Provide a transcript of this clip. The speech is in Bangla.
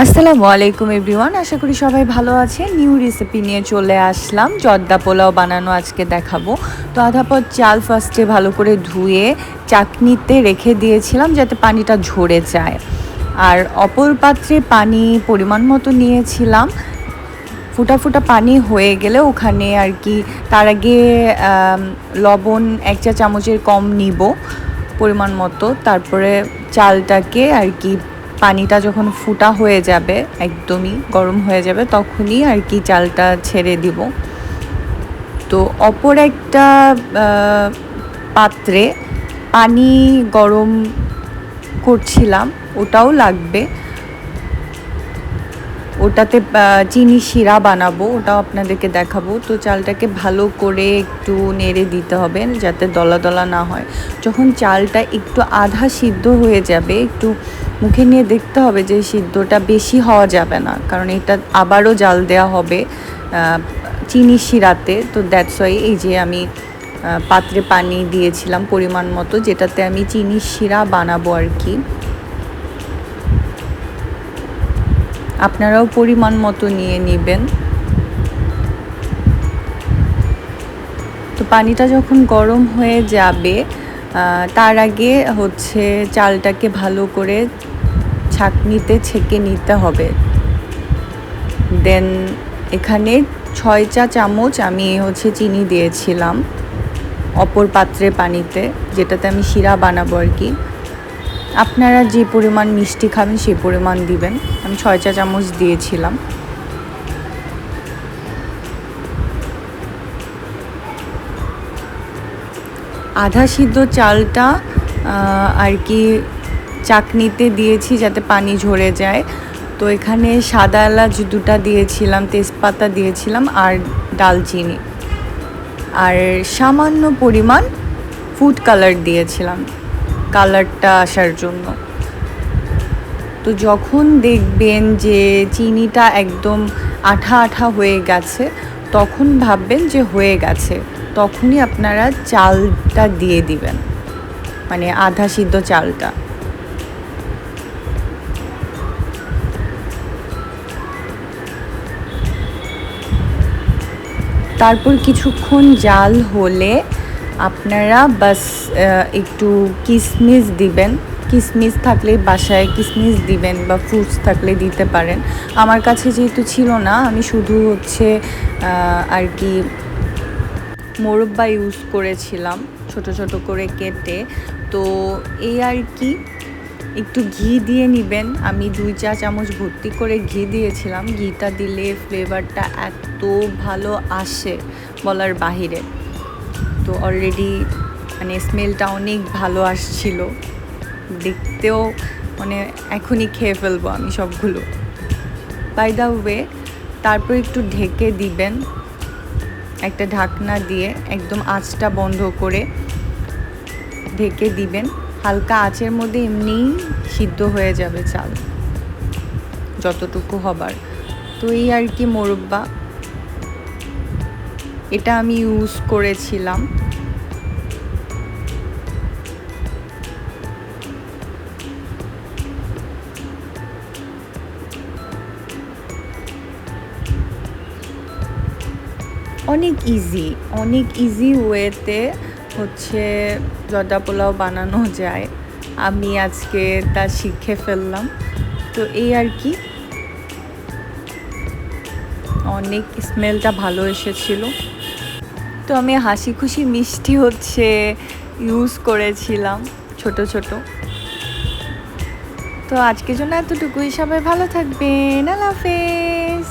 আসসালামু আলাইকুম এভরিওয়ান, আশা করি সবাই ভালো আছেন। নিউ রেসিপি নিয়ে চলে আসলাম। জর্দা পোলাও বানানো আজকে দেখাবো। তো আধা পথ চাল ফার্স্টে ভালো করে ধুয়ে চাকনিতে রেখে দিয়েছিলাম যাতে পানিটা ঝরে যায়। আর অপর পাত্রে পানি পরিমাণ মতো নিয়েছিলাম। ফুটা ফুটা পানি হয়ে গেলে ওখানে আর কি তার আগে লবণ 1 চা চামচের কম নিব পরিমাণ মতো। তারপরে চালটাকে আর কি পানিটা যখন ফুটা হয়ে যাবে, একদমই গরম হয়ে যাবে, তখনই আর কি চালটা ছেড়ে দিব। তো অপর একটা পাত্রে পানি গরম করছিলাম, ওটাও লাগবে। ওটাতে চিনি শিরা বানাবো, ওটাও আপনাদেরকে দেখাবো। তো চালটাকে ভালো করে একটু নেড়ে দিতে হবে যাতে দলা দলা না হয়। যখন চালটা একটু আধা সিদ্ধ হয়ে যাবে, একটু মুখে নিয়ে দেখতে হবে যে সিদ্ধটা বেশি হওয়া যাবে না, কারণ এটা আবারও জাল দেওয়া হবে চিনি শিরাতে। তো দ্যাটস ওয়াই এই যে আমি পাত্রে পানি দিয়েছিলাম পরিমাণ মতো, যেটাতে আমি চিনি শিরা বানাবো আর কি। আপনারাও পরিমাণ মতো নিয়ে নেবেন। তো পানিটা যখন গরম হয়ে যাবে, তার আগে হচ্ছে চালটাকে ভালো করে ছাঁকনিতে ছেঁকে নিতে হবে। দেন এখানে 6 চা চামচ আমি হচ্ছে চিনি দিয়েছিলাম অপর পাত্রে পানিতে, যেটাতে আমি শিরা বানাবো আর কি। আপনারা যে পরিমাণ মিষ্টি খাবেন সেই পরিমাণ দিবেন। আমি 6 চা চামচ দিয়েছিলাম। আধা সিদ্ধ চালটা আর কি চাকনিতে দিয়েছি যাতে পানি ঝরে যায়। তো এখানে সাদা এলাচ 2টা দিয়েছিলাম, তেজপাতা দিয়েছিলাম আর ডালচিনি, আর সামান্য পরিমাণ ফুড কালার দিয়েছিলাম কালারটা আসার জন্য। তো যখন দেখবেন যে চিনিটা একদম আঠা আঠা হয়ে গেছে, তখন ভাববেন যে হয়ে গেছে, তখনই আপনারা চালটা দিয়ে দিবেন, মানে আধা সিদ্ধ চালটা। তারপর কিছুক্ষণ জাল হলে আপনারা বাস একটু কিশমিশ দিবেন। কিশমিশ থাকলে বাসায় কিশমিশ দিবেন, বা ফ্রুটস থাকলে দিতে পারেন। আমার কাছে যেহেতু ছিল না, আমি শুধু হচ্ছে আর কি মোরব্বা ইউজ করেছিলাম ছোট ছোট করে কেটে। তো এই আর কি, একটু ঘি দিয়ে নেবেন। আমি 2 চা চামচ ভর্তি করে ঘি দিয়েছিলাম। ঘিটা দিলে ফ্লেভারটা এত ভালো আসে বলার বাহিরে। তো অলরেডি মানে স্মেলটা অনেক ভালো আসছিল, দেখতেও মানে এখনই খেয়ে ফেলবো আমি সবগুলো। বাই দ্য ওয়ে, তারপর একটু ঢেকে দিবেন একটা ঢাকনা দিয়ে, একদম আঁচটা বন্ধ করে ঢেকে দিবেন। হালকা আঁচের মধ্যে এমনিই সিদ্ধ হয়ে যাবে চাল যতটুকু হবার। তো এই আর কি মোরব্বা, এটা আমি ইউজ করেছিলাম। অনেক ইজি ওয়েতে হচ্ছে জর্দা পোলাও বানানো যায়। আমি আজকে তা শিখে ফেললাম। তো এই আর কি, অনেক স্মেলটা ভালো এসেছিল। তো আমি হাসি খুশি মিষ্টি হচ্ছে ইউজ করেছিলাম ছোট ছোট। তো আজকের জন্য এতটুকুই। সবাই ভালো থাকবেন। আল্লাহ হাফেজ।